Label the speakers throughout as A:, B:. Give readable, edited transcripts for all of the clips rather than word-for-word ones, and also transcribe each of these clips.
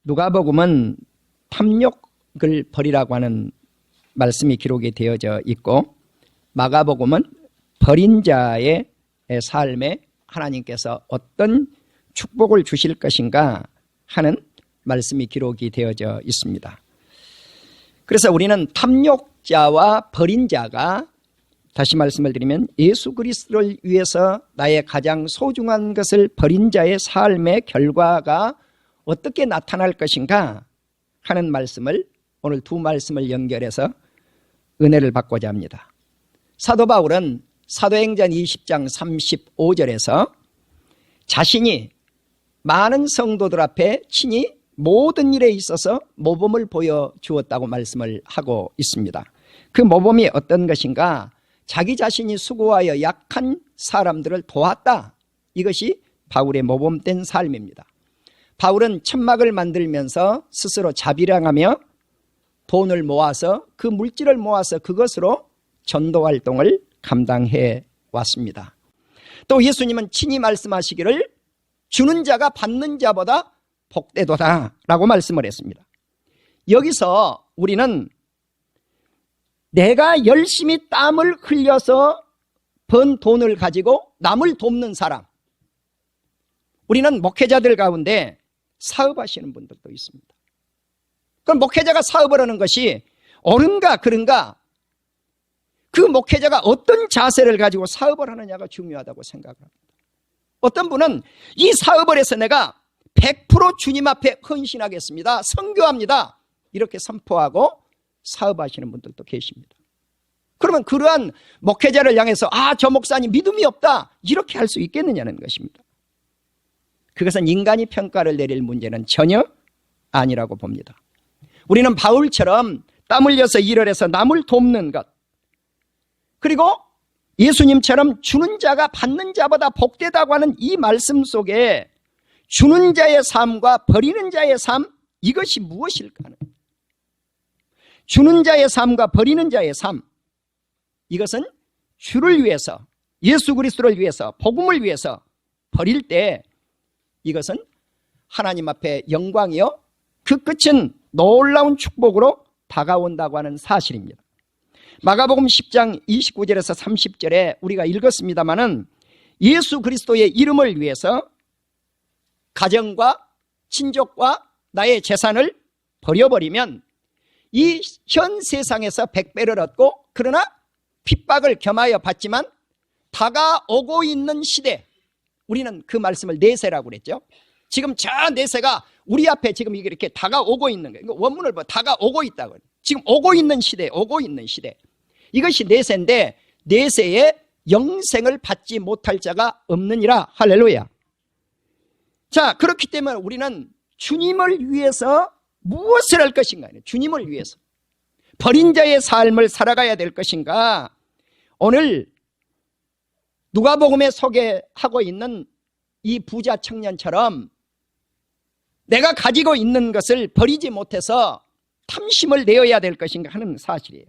A: 누가복음은 탐욕을 버리라고 하는 말씀이 기록이 되어져 있고, 마가복음은 버린 자의 삶에 하나님께서 어떤 축복을 주실 것인가 하는 말씀이 기록이 되어져 있습니다. 그래서 우리는 탐욕자와 버린 자가, 다시 말씀을 드리면 예수 그리스도를 위해서 나의 가장 소중한 것을 버린 자의 삶의 결과가 어떻게 나타날 것인가 하는 말씀을, 오늘 두 말씀을 연결해서 은혜를 받고자 합니다. 사도 바울은 사도행전 20장 35절에서 자신이 많은 성도들 앞에 친히 모든 일에 있어서 모범을 보여주었다고 말씀을 하고 있습니다. 그 모범이 어떤 것인가? 자기 자신이 수고하여 약한 사람들을 도왔다. 이것이 바울의 모범된 삶입니다. 바울은 천막을 만들면서 스스로 자비량하며 돈을 모아서, 그 물질을 모아서 그것으로 전도 활동을 감당해 왔습니다. 또 예수님은 친히 말씀하시기를 주는 자가 받는 자보다 복되도다 라고 말씀을 했습니다. 여기서 우리는 내가 열심히 땀을 흘려서 번 돈을 가지고 남을 돕는 사람, 우리는 목회자들 가운데 사업하시는 분들도 있습니다. 그럼 목회자가 사업을 하는 것이 옳은가 그른가, 그 목회자가 어떤 자세를 가지고 사업을 하느냐가 중요하다고 생각을 합니다. 어떤 분은 이 사업을 해서 내가 100% 주님 앞에 헌신하겠습니다, 선교합니다, 이렇게 선포하고 사업하시는 분들도 계십니다. 그러면 그러한 목회자를 향해서 저 목사님 믿음이 없다, 이렇게 할 수 있겠느냐는 것입니다. 그것은 인간이 평가를 내릴 문제는 전혀 아니라고 봅니다. 우리는 바울처럼 땀 흘려서 일을 해서 남을 돕는 것, 그리고 예수님처럼 주는 자가 받는 자보다 복되다고 하는 이 말씀 속에 주는 자의 삶과 버리는 자의 삶, 이것이 무엇일까 하는, 주는 자의 삶과 버리는 자의 삶, 이것은 주를 위해서, 예수 그리스도를 위해서, 복음을 위해서 버릴 때 이것은 하나님 앞에 영광이요, 그 끝은 놀라운 축복으로 다가온다고 하는 사실입니다. 마가복음 10장 29절에서 30절에 우리가 읽었습니다마는 예수 그리스도의 이름을 위해서 가정과 친족과 나의 재산을 버려버리면 이 현 세상에서 100배를 얻고, 그러나 핍박을 겸하여 받지만 다가오고 있는 시대, 우리는 그 말씀을 내세라고 그랬죠. 지금 저 내세가 우리 앞에 지금 이렇게 다가오고 있는 거예요. 원문을 보면 다가오고 있다고. 지금 오고 있는 시대, 오고 있는 시대. 이것이 내세인데 내세에 영생을 받지 못할 자가 없느니라. 할렐루야. 자, 그렇기 때문에 우리는 주님을 위해서 무엇을 할 것인가? 주님을 위해서 버린 자의 삶을 살아가야 될 것인가? 오늘 누가복음에 소개하고 있는 이 부자 청년처럼 내가 가지고 있는 것을 버리지 못해서 탐심을 내어야 될 것인가 하는 사실이에요.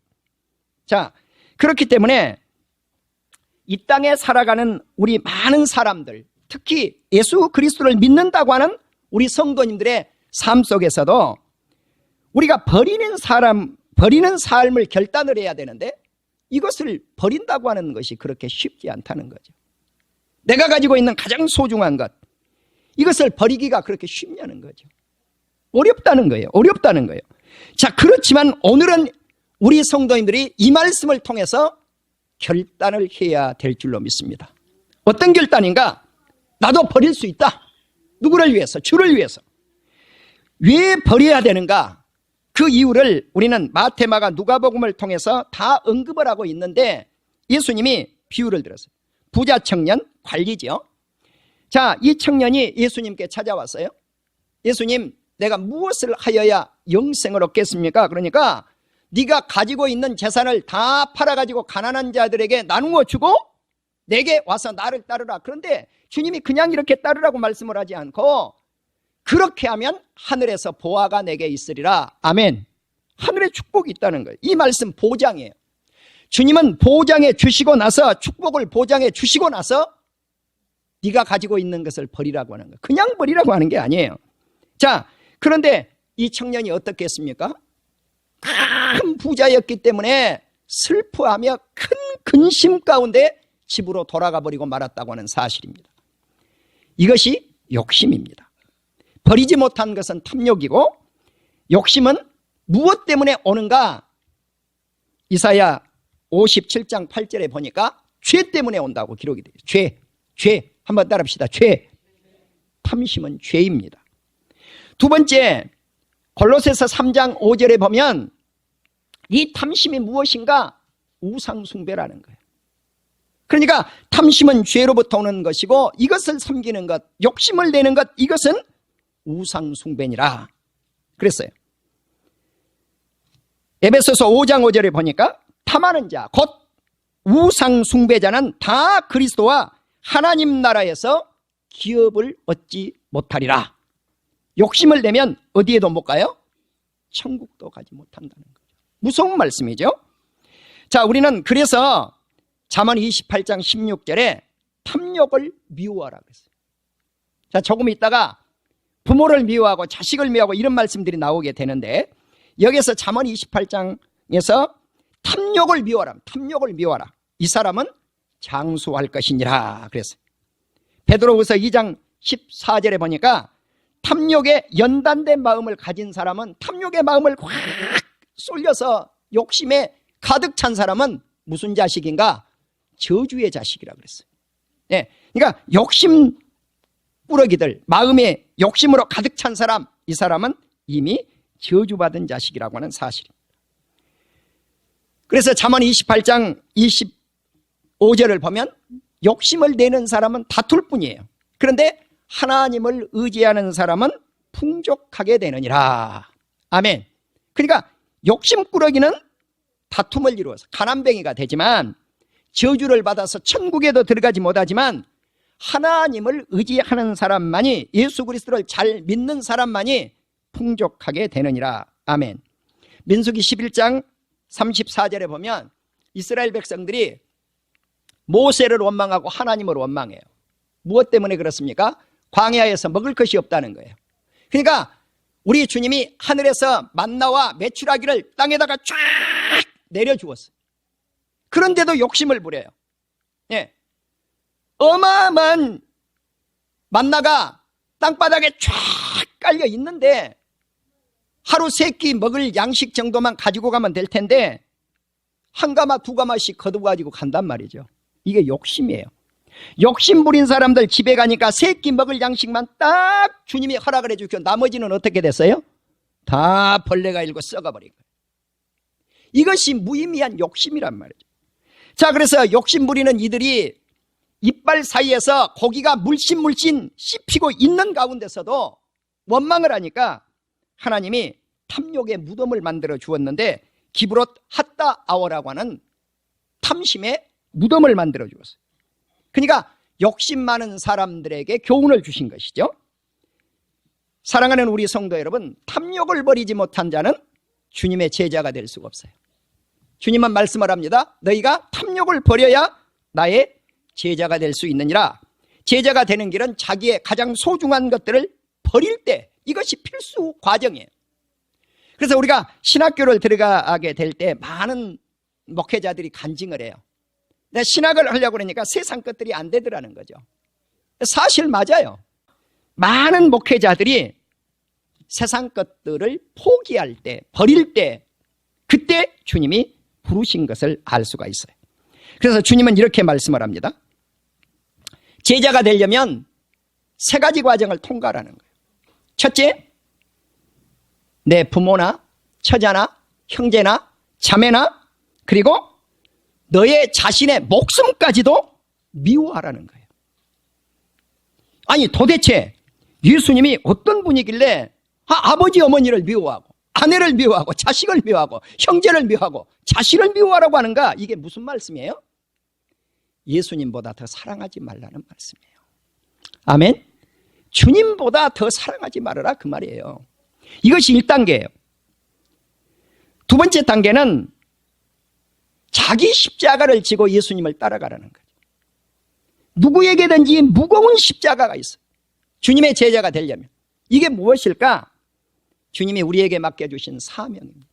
A: 자, 그렇기 때문에 이 땅에 살아가는 우리 많은 사람들, 특히 예수 그리스도를 믿는다고 하는 우리 성도님들의 삶 속에서도 우리가 버리는 삶을 결단을 해야 되는데, 이것을 버린다고 하는 것이 그렇게 쉽지 않다는 거죠. 내가 가지고 있는 가장 소중한 것, 이것을 버리기가 그렇게 쉽냐는 거죠. 어렵다는 거예요. 어렵다는 거예요. 자, 그렇지만 오늘은 우리 성도님들이 이 말씀을 통해서 결단을 해야 될 줄로 믿습니다. 어떤 결단인가? 나도 버릴 수 있다. 누구를 위해서? 주를 위해서. 왜 버려야 되는가? 그 이유를 우리는 마태, 마가, 누가복음을 통해서 다 언급을 하고 있는데, 예수님이 비유를 들었어요. 부자 청년, 관리죠. 자, 이 청년이 예수님께 찾아왔어요. 예수님, 내가 무엇을 하여야 영생을 얻겠습니까? 그러니까 네가 가지고 있는 재산을 다 팔아가지고 가난한 자들에게 나누어 주고 내게 와서 나를 따르라. 그런데 주님이 그냥 이렇게 따르라고 말씀을 하지 않고, 그렇게 하면 하늘에서 보화가 내게 있으리라. 아멘. 하늘에 축복이 있다는 거예요. 이 말씀 보장이에요. 주님은 보장해 주시고 나서, 축복을 보장해 주시고 나서 네가 가지고 있는 것을 버리라고 하는 거예요. 그냥 버리라고 하는 게 아니에요. 자, 그런데 이 청년이 어떻게 했습니까? 큰 부자였기 때문에 슬퍼하며 큰 근심 가운데 집으로 돌아가 버리고 말았다고 하는 사실입니다. 이것이 욕심입니다. 버리지 못한 것은 탐욕이고, 욕심은 무엇 때문에 오는가? 이사야 57장 8절에 보니까 죄 때문에 온다고 기록이 돼요. 죄. 한번 따라합시다. 죄. 탐심은 죄입니다. 두 번째, 골로새서 3장 5절에 보면 이 탐심이 무엇인가? 우상숭배라는 거예요. 그러니까 탐심은 죄로부터 오는 것이고, 이것을 섬기는 것, 욕심을 내는 것, 이것은 우상숭배니라 그랬어요. 에베소서 5장 5절에 보니까 탐하는 자, 곧 우상숭배자는 다 그리스도와 하나님 나라에서 기업을 얻지 못하리라. 욕심을 내면 어디에도 못 가요? 천국도 가지 못한다는 거죠. 무서운 말씀이죠. 자, 우리는 그래서 잠언 28장 16절에 탐욕을 미워하라 그랬어요. 자, 조금 있다가 부모를 미워하고 자식을 미워하고 이런 말씀들이 나오게 되는데, 여기서 잠언 28장에서 탐욕을 미워하라. 탐욕을 미워하라. 이 사람은 장수할 것이니라 그랬어요. 베드로후서 2장 14절에 보니까 탐욕에 연단된 마음을 가진 사람은, 탐욕의 마음을 확 쏠려서 욕심에 가득 찬 사람은 무슨 자식인가? 저주의 자식이라 그랬어요. 네, 그러니까 욕심 꾸러기들, 마음에 욕심으로 가득 찬 사람, 이 사람은 이미 저주받은 자식이라고 하는 사실입니다. 그래서 잠언 28장 25절을 보면 욕심을 내는 사람은 다툴 뿐이에요. 그런데 하나님을 의지하는 사람은 풍족하게 되느니라. 아멘. 그러니까 욕심꾸러기는 다툼을 이루어서 가난뱅이가 되지만, 저주를 받아서 천국에도 들어가지 못하지만, 하나님을 의지하는 사람만이, 예수 그리스도를 잘 믿는 사람만이 풍족하게 되느니라. 아멘. 민수기 11장 34절에 보면 이스라엘 백성들이 모세를 원망하고 하나님을 원망해요. 무엇 때문에 그렇습니까? 광야에서 먹을 것이 없다는 거예요. 그러니까 우리 주님이 하늘에서 만나와 메추라기를 땅에다가 쫙 내려주었어요. 그런데도 욕심을 부려요. 예. 어마어마한 만나가 땅바닥에 쫙 깔려 있는데 하루 3끼 먹을 양식 정도만 가지고 가면 될 텐데 한 가마 두 가마씩 거두가지고 간단 말이죠. 이게 욕심이에요. 욕심 부린 사람들 집에 가니까 3끼 먹을 양식만 딱 주님이 허락을 해주고 나머지는 어떻게 됐어요? 다 벌레가 일고 썩어버린 거예요. 이것이 무의미한 욕심이란 말이죠. 자, 그래서 욕심 부리는 이들이 이빨 사이에서 고기가 물씬 씹히고 있는 가운데서도 원망을 하니까 하나님이 탐욕의 무덤을 만들어 주었는데, 기브롯 핫다 아워라고 하는 탐심의 무덤을 만들어 주었어요. 그러니까 욕심 많은 사람들에게 교훈을 주신 것이죠. 사랑하는 우리 성도 여러분, 탐욕을 버리지 못한 자는 주님의 제자가 될 수가 없어요. 주님은 말씀을 합니다. 너희가 탐욕을 버려야 나의 제자가 될 수 있느니라. 제자가 되는 길은 자기의 가장 소중한 것들을 버릴 때, 이것이 필수 과정이에요. 그래서 우리가 신학교를 들어가게 될 때 많은 목회자들이 간증을 해요. 신학을 하려고 그러니까 세상 것들이 안 되더라는 거죠. 사실 맞아요. 많은 목회자들이 세상 것들을 포기할 때, 버릴 때, 그때 주님이 부르신 것을 알 수가 있어요. 그래서 주님은 이렇게 말씀을 합니다. 제자가 되려면 3가지 과정을 통과하라는 거예요. 첫째, 내 부모나 처자나 형제나 자매나 그리고 너의 자신의 목숨까지도 미워하라는 거예요. 아니 도대체 예수님이 어떤 분이길래 아버지 어머니를 미워하고 아내를 미워하고 자식을 미워하고 형제를 미워하고 자신을 미워하라고 하는가? 이게 무슨 말씀이에요? 예수님보다 더 사랑하지 말라는 말씀이에요. 아멘. 주님보다 더 사랑하지 말아라 그 말이에요. 이것이 1단계예요. 두 번째 단계는 자기 십자가를 지고 예수님을 따라가라는 거죠. 누구에게든지 무거운 십자가가 있어요. 주님의 제자가 되려면. 이게 무엇일까? 주님이 우리에게 맡겨주신 사명입니다.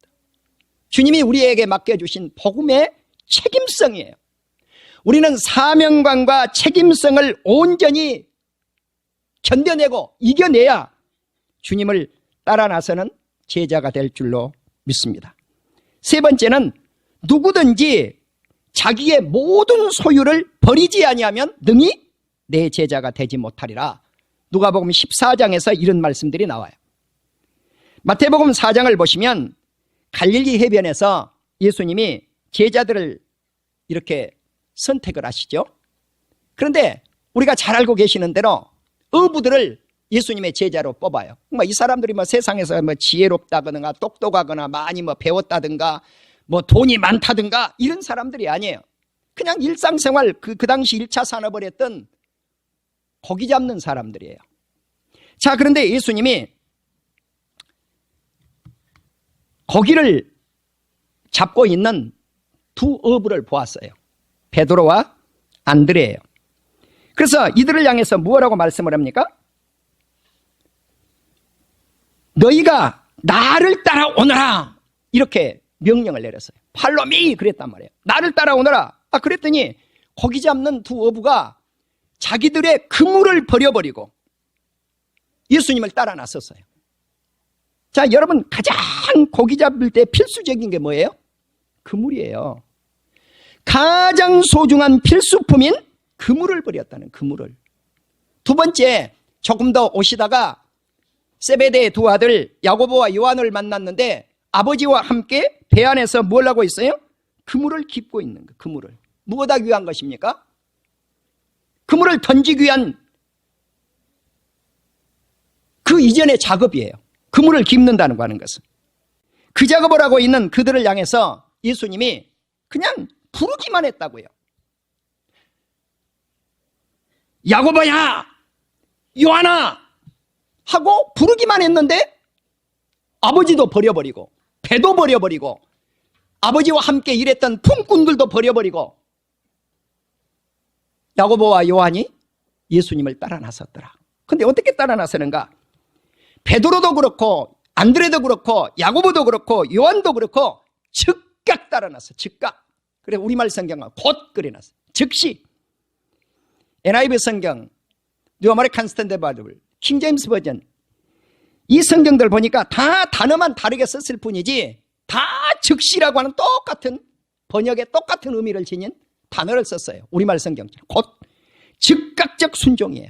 A: 주님이 우리에게 맡겨주신 복음의 책임성이에요. 우리는 사명감과 책임성을 온전히 견뎌내고 이겨내야 주님을 따라 나서는 제자가 될 줄로 믿습니다. 세 번째는 누구든지 자기의 모든 소유를 버리지 아니하면 능히 내 제자가 되지 못하리라. 누가복음 14장에서 이런 말씀들이 나와요. 마태복음 4장을 보시면 갈릴리 해변에서 예수님이 제자들을 이렇게 선택을 하시죠. 그런데 우리가 잘 알고 계시는 대로 어부들을 예수님의 제자로 뽑아요. 이 사람들이 세상에서 지혜롭다거나 똑똑하거나 많이 배웠다든가 돈이 많다든가 이런 사람들이 아니에요. 그냥 일상생활 그 당시 1차 산업을 했던 고기 잡는 사람들이에요. 자, 그런데 예수님이 고기를 잡고 있는 두 어부를 보았어요. 베드로와 안드레예요. 그래서 이들을 향해서 무엇라고 말씀을 합니까? 너희가 나를 따라오너라 이렇게 명령을 내렸어요. 팔로미 그랬단 말이에요. 나를 따라오너라. 그랬더니 고기 잡는 두 어부가 자기들의 그물을 버려버리고 예수님을 따라 나섰어요. 자, 여러분 가장 고기 잡을 때 필수적인 게 뭐예요? 그물이에요. 가장 소중한 필수품인 그물을 버렸다는 그물을. 두 번째, 조금 더 오시다가 세베대의 두 아들 야고보와 요한을 만났는데 아버지와 함께 배 안에서 뭘 하고 있어요? 그물을 깁고 있는 거. 그물을. 무엇 하기 위한 것입니까? 그물을 던지기 위한 그 이전의 작업이에요. 그물을 깁는다는 거 하는 것은. 그 작업을 하고 있는 그들을 향해서 예수님이 그냥 부르기만 했다고요. 야고보야, 요한아 하고 부르기만 했는데 아버지도 버려버리고 배도 버려버리고 아버지와 함께 일했던 품꾼들도 버려버리고 야고보와 요한이 예수님을 따라 나섰더라. 근데 어떻게 따라 나서는가? 베드로도 그렇고 안드레도 그렇고 야고보도 그렇고 요한도 그렇고 즉각 따라 나서. 즉각. 그래 우리말 성경은 곧 그려놨어. 즉시. NIV 성경, 뉴 아메리칸 스탠더드 바이블, 킹 제임스 버전 이 성경들 보니까 다 단어만 다르게 썼을 뿐이지 다 즉시라고 하는 똑같은 번역에 똑같은 의미를 지닌 단어를 썼어요. 우리말 성경처럼 곧 즉각적 순종이에요.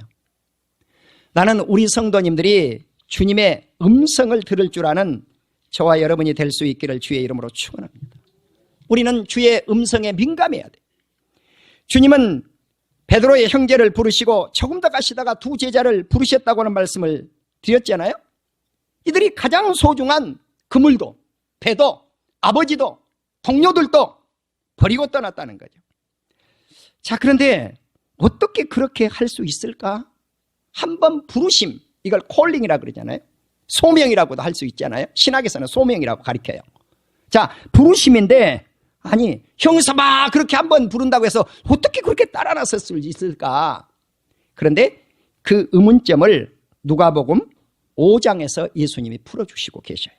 A: 나는 우리 성도님들이 주님의 음성을 들을 줄 아는 저와 여러분이 될 수 있기를 주의 이름으로 축원합니다. 우리는 주의 음성에 민감해야 돼. 주님은 베드로의 형제를 부르시고 조금 더 가시다가 두 제자를 부르셨다고 하는 말씀을 드렸잖아요. 이들이 가장 소중한 그물도 배도 아버지도 동료들도 버리고 떠났다는 거죠. 자, 그런데 어떻게 그렇게 할 수 있을까? 한번 부르심, 이걸 콜링이라고 그러잖아요. 소명이라고도 할 수 있잖아요. 신학에서는 소명이라고 가르쳐요. 자, 부르심인데 아니 형사봐 그렇게 한번 부른다고 해서 어떻게 그렇게 따라 나설 수 있을까? 그런데 그 의문점을 누가복음 5장에서 예수님이 풀어주시고 계셔요.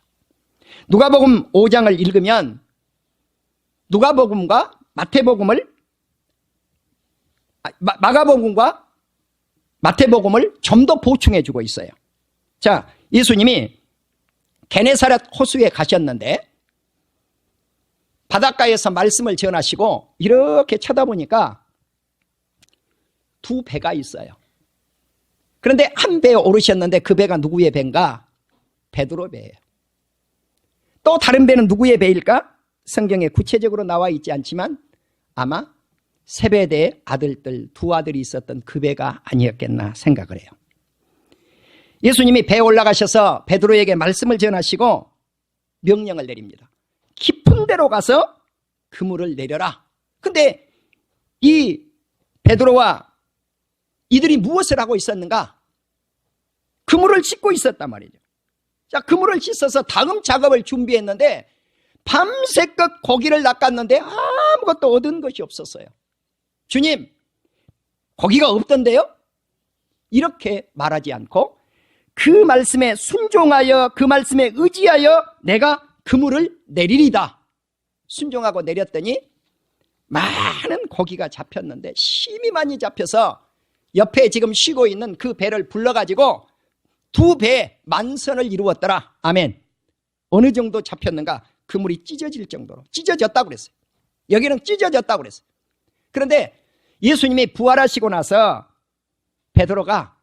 A: 누가복음 5장을 읽으면 누가복음과 마태복음을 마가복음과 마태복음을 좀 더 보충해 주고 있어요. 자, 예수님이 게네사렛 호수에 가셨는데 바닷가에서 말씀을 전하시고 이렇게 쳐다보니까 두 배가 있어요. 그런데 한 배에 오르셨는데 그 배가 누구의 배인가? 베드로 배예요. 또 다른 배는 누구의 배일까? 성경에 구체적으로 나와 있지 않지만 아마 세베대의 아들들 두 아들이 있었던 그 배가 아니었겠나 생각을 해요. 예수님이 배에 올라가셔서 베드로에게 말씀을 전하시고 명령을 내립니다. 깊은 데로 가서 그물을 내려라. 근데 이 베드로와 이들이 무엇을 하고 있었는가? 그물을 씻고 있었단 말이죠. 자, 그물을 씻어서 다음 작업을 준비했는데 밤새껏 고기를 낚았는데 아무것도 얻은 것이 없었어요. 주님, 고기가 없던데요? 이렇게 말하지 않고 그 말씀에 순종하여 그 말씀에 의지하여 내가 그물을 내리리다. 순종하고 내렸더니 많은 고기가 잡혔는데 심히 많이 잡혀서 옆에 지금 쉬고 있는 그 배를 불러가지고 2배 만선을 이루었더라. 아멘. 어느 정도 잡혔는가? 그물이 찢어질 정도로 찢어졌다고 그랬어요. 여기는 찢어졌다고 그랬어요. 그런데 예수님이 부활하시고 나서 베드로가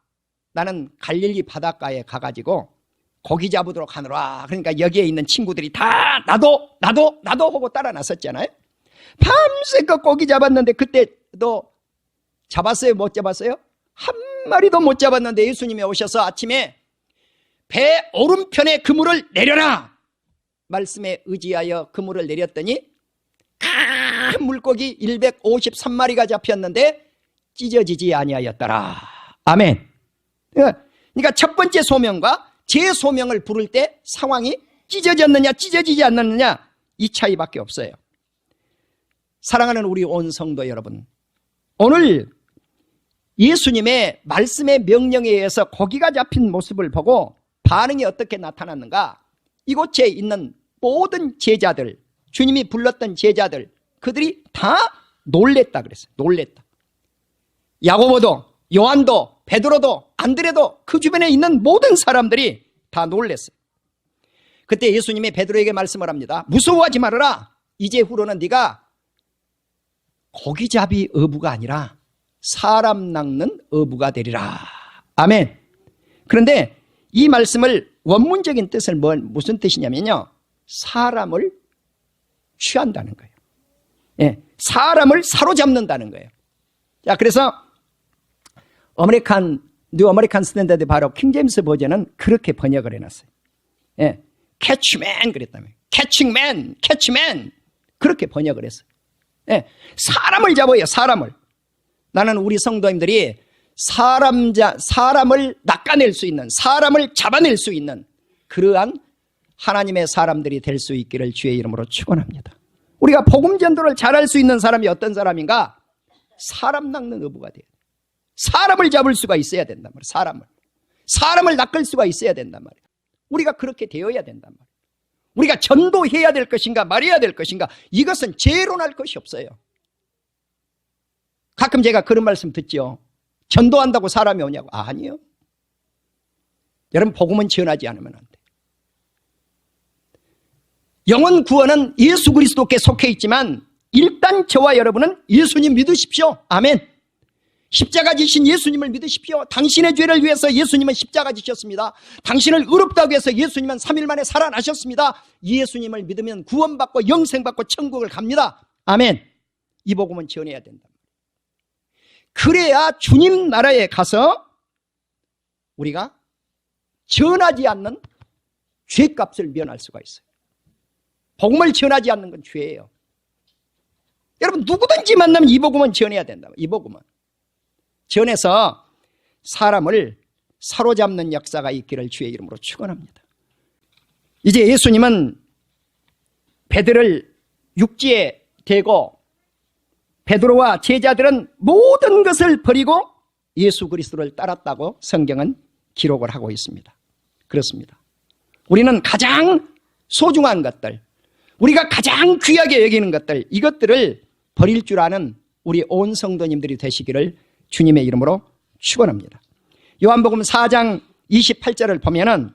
A: 나는 갈릴리 바닷가에 가가지고 고기 잡으도록 하노라. 그러니까 여기에 있는 친구들이 다 나도 하고 따라 나섰잖아요. 밤새껏 고기 잡았는데 그때도 잡았어요? 못 잡았어요? 한 마리도 못 잡았는데 예수님이 오셔서 아침에 배 오른편에 그물을 내려라. 말씀에 의지하여 그물을 내렸더니 큰 물고기 153마리가 잡혔는데 찢어지지 아니하였더라. 아멘. 그러니까 첫 번째 소명과 제 소명을 부를 때 상황이 찢어졌느냐 찢어지지 않느냐 이 차이밖에 없어요. 사랑하는 우리 온 성도 여러분, 오늘 예수님의 말씀의 명령에 의해서 고기가 잡힌 모습을 보고 반응이 어떻게 나타났는가? 이곳에 있는 모든 제자들, 주님이 불렀던 제자들, 그들이 다 놀랬다 그랬어요. 놀랬다. 야고보도, 요한도, 베드로도, 안드레도, 그 주변에 있는 모든 사람들이 다 놀랬어요. 그때 예수님이 베드로에게 말씀을 합니다. 무서워하지 말아라. 이제 후로는 네가 고기잡이 어부가 아니라 사람 낚는 어부가 되리라. 아멘. 그런데 이 말씀을 원문적인 뜻을 무슨 뜻이냐면요, 사람을 취한다는 거예요. 예, 사람을 사로잡는다는 거예요. 자, 그래서 뉴 아메리칸 스탠다드 바로 킹제임스 버전은 그렇게 번역을 해놨어요. 예, 캐치맨 그랬다며. 캐칭맨, 캐치맨 그렇게 번역을 했어요. 예, 사람을 잡아요. 사람을. 나는 우리 성도님들이 사람을 낚아낼 수 있는, 사람을 잡아낼 수 있는 그러한 하나님의 사람들이 될 수 있기를 주의 이름으로 축원합니다. 우리가 복음 전도를 잘할 수 있는 사람이 어떤 사람인가? 사람 낚는 어부가 돼요. 사람을 잡을 수가 있어야 된단 말이에요. 사람을 낚을 수가 있어야 된단 말이에요. 우리가 그렇게 되어야 된단 말이에요. 우리가 전도해야 될 것인가 말해야 될 것인가, 이것은 재론할 것이 없어요. 가끔 제가 그런 말씀 듣죠. 전도한다고 사람이 오냐고. 아니요. 여러분, 복음은 전하지 않으면 안 돼. 영혼 구원은 예수 그리스도께 속해 있지만 일단 저와 여러분은 예수님 믿으십시오. 아멘. 십자가 지신 예수님을 믿으십시오. 당신의 죄를 위해서 예수님은 십자가 지셨습니다. 당신을 의롭다고 해서 예수님은 3일 만에 살아나셨습니다. 예수님을 믿으면 구원받고 영생받고 천국을 갑니다. 아멘. 이 복음은 전해야 된다. 그래야 주님 나라에 가서 우리가 전하지 않는 죄값을 면할 수가 있어요. 복음을 전하지 않는 건 죄예요. 여러분, 누구든지 만나면 이 복음은 전해야 된다. 이 복음은 전해서 사람을 사로잡는 역사가 있기를 주의 이름으로 축원합니다. 이제 예수님은 베드로를 육지에 대고 베드로와 제자들은 모든 것을 버리고 예수 그리스도를 따랐다고 성경은 기록을 하고 있습니다. 그렇습니다. 우리는 가장 소중한 것들, 우리가 가장 귀하게 여기는 것들, 이것들을 버릴 줄 아는 우리 온 성도님들이 되시기를 주님의 이름으로 축원합니다. 요한복음 4장 28절을 보면은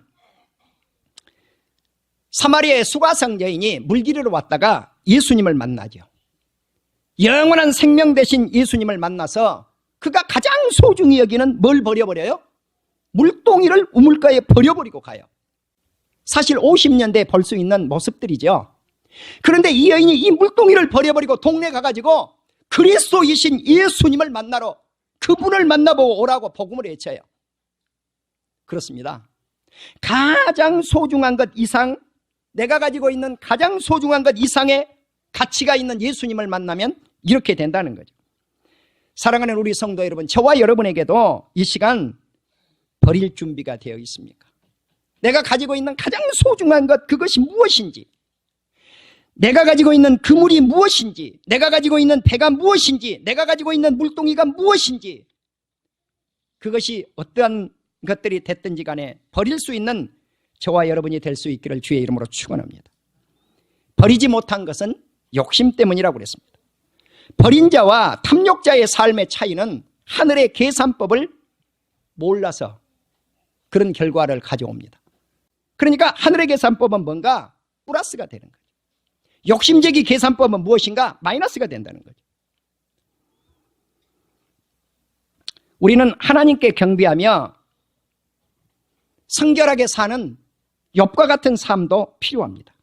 A: 사마리아의 수가성 여인이 물기르러 왔다가 예수님을 만나죠. 영원한 생명 되신 예수님을 만나서 그가 가장 소중히 여기는 뭘 버려버려요? 물동이를 우물가에 버려버리고 가요. 사실 50년대에 볼 수 있는 모습들이죠. 그런데 이 여인이 이 물동이를 버려버리고 동네 가가지고 그리스도이신 예수님을 만나러, 그분을 만나보고 오라고 복음을 외쳐요. 그렇습니다. 가장 소중한 것 이상, 내가 가지고 있는 가장 소중한 것 이상의 가치가 있는 예수님을 만나면 이렇게 된다는 거죠. 사랑하는 우리 성도 여러분, 저와 여러분에게도 이 시간 버릴 준비가 되어 있습니까? 내가 가지고 있는 가장 소중한 것, 그것이 무엇인지, 내가 가지고 있는 그물이 무엇인지, 내가 가지고 있는 배가 무엇인지, 내가 가지고 있는 물동이가 무엇인지, 그것이 어떠한 것들이 됐든지 간에 버릴 수 있는 저와 여러분이 될 수 있기를 주의 이름으로 축원합니다. 버리지 못한 것은 욕심 때문이라고 그랬습니다. 버린 자와 탐욕자의 삶의 차이는 하늘의 계산법을 몰라서 그런 결과를 가져옵니다. 그러니까 하늘의 계산법은 뭔가? 플러스가 되는 거죠. 욕심쟁이 계산법은 무엇인가? 마이너스가 된다는 거죠. 우리는 하나님께 경배하며 성결하게 사는 욥과 같은 삶도 필요합니다.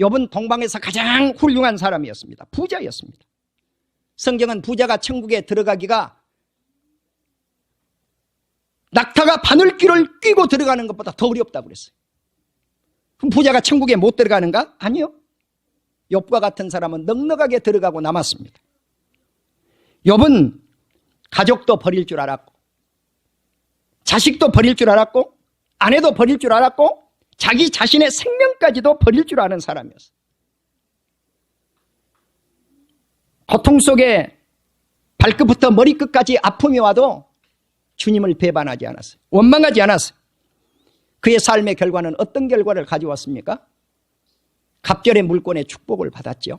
A: 욥은 동방에서 가장 훌륭한 사람이었습니다. 부자였습니다. 성경은 부자가 천국에 들어가기가 낙타가 바늘귀를 뀌고 들어가는 것보다 더 어렵다고 그랬어요. 그럼 부자가 천국에 못 들어가는가? 아니요. 욥과 같은 사람은 넉넉하게 들어가고 남았습니다. 욥은 가족도 버릴 줄 알았고, 자식도 버릴 줄 알았고, 아내도 버릴 줄 알았고, 자기 자신의 생명까지도 버릴 줄 아는 사람이었어요. 고통 속에 발끝부터 머리끝까지 아픔이 와도 주님을 배반하지 않았어요. 원망하지 않았어요. 그의 삶의 결과는 어떤 결과를 가져왔습니까? 갑절의 물권의 축복을 받았죠.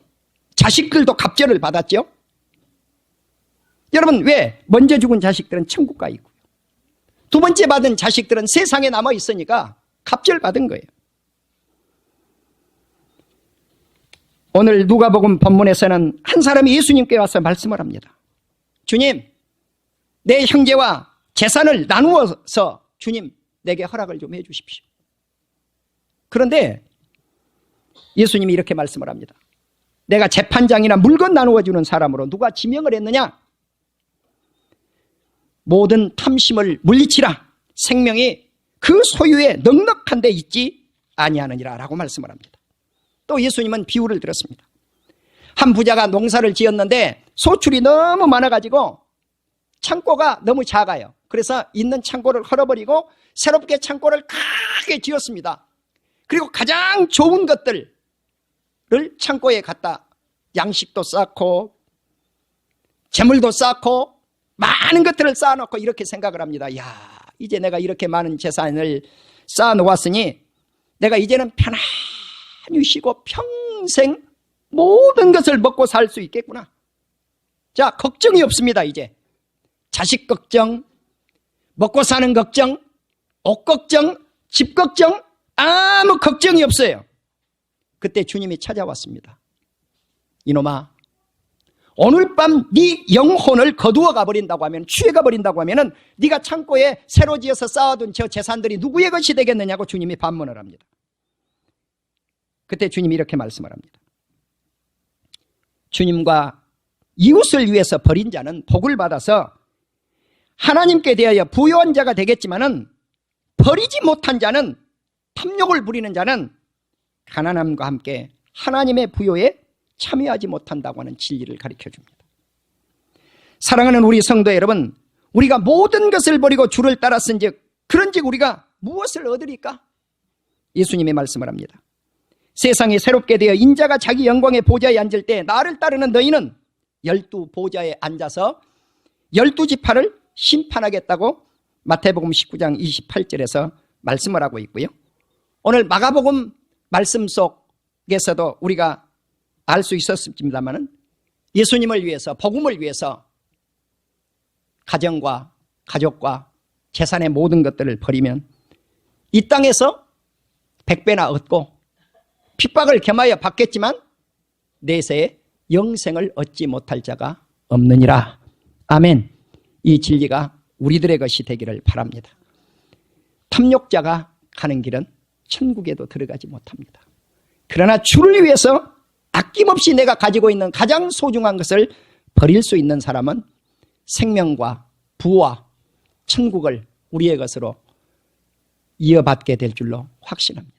A: 자식들도 갑절을 받았죠. 여러분, 왜? 먼저 죽은 자식들은 천국 가 있고요. 두 번째 받은 자식들은 세상에 남아 있으니까 갑절 받은 거예요. 오늘 누가복음 본문에서는 한 사람이 예수님께 와서 말씀을 합니다. 주님, 내 형제와 재산을 나누어서 주님 내게 허락을 좀 해 주십시오. 그런데 예수님이 이렇게 말씀을 합니다. 내가 재판장이나 물건 나누어 주는 사람으로 누가 지명을 했느냐? 모든 탐심을 물리치라. 생명이 그 소유에 넉넉한 데 있지 아니하느니라 라고 말씀을 합니다. 또 예수님은 비유를 들었습니다. 한 부자가 농사를 지었는데 소출이 너무 많아가지고 창고가 너무 작아요. 그래서 있는 창고를 헐어버리고 새롭게 창고를 크게 지었습니다. 그리고 가장 좋은 것들을 창고에 갖다 양식도 쌓고 재물도 쌓고 많은 것들을 쌓아놓고 이렇게 생각을 합니다. 야, 이제 내가 이렇게 많은 재산을 쌓아놓았으니 내가 이제는 편안히 쉬고 평생 모든 것을 먹고 살 수 있겠구나. 자, 걱정이 없습니다. 이제 자식 걱정, 먹고 사는 걱정, 옷 걱정, 집 걱정, 아무 걱정이 없어요. 그때 주님이 찾아왔습니다. 이놈아, 오늘 밤 네 영혼을 거두어 가버린다고 하면, 취해 가버린다고 하면은 네가 창고에 새로 지어서 쌓아둔 저 재산들이 누구의 것이 되겠느냐고 주님이 반문을 합니다. 그때 주님이 이렇게 말씀을 합니다. 주님과 이웃을 위해서 버린 자는 복을 받아서 하나님께 대하여 부요한 자가 되겠지만은 버리지 못한 자는, 탐욕을 부리는 자는 가난함과 함께 하나님의 부요에 참여하지 못한다고 하는 진리를 가르쳐 줍니다. 사랑하는 우리 성도 여러분, 우리가 모든 것을 버리고 주를 따랐은즉 그런즉 우리가 무엇을 얻으리까? 예수님이 말씀을 합니다. 세상이 새롭게 되어 인자가 자기 영광의 보좌에 앉을 때 나를 따르는 너희는 12 보좌에 앉아서 12지파를 심판하겠다고 마태복음 19장 28절에서 말씀을 하고 있고요. 오늘 마가복음 말씀 속에서도 우리가 알 수 있었습니다만 예수님을 위해서, 복음을 위해서 가정과 가족과 재산의 모든 것들을 버리면 이 땅에서 100배나 얻고 핍박을 겸하여 받겠지만 내세에 영생을 얻지 못할 자가 없느니라. 아멘. 이 진리가 우리들의 것이 되기를 바랍니다. 탐욕자가 가는 길은 천국에도 들어가지 못합니다. 그러나 주를 위해서 아낌없이 내가 가지고 있는 가장 소중한 것을 버릴 수 있는 사람은 생명과 부와 천국을 우리의 것으로 이어받게 될 줄로 확신합니다.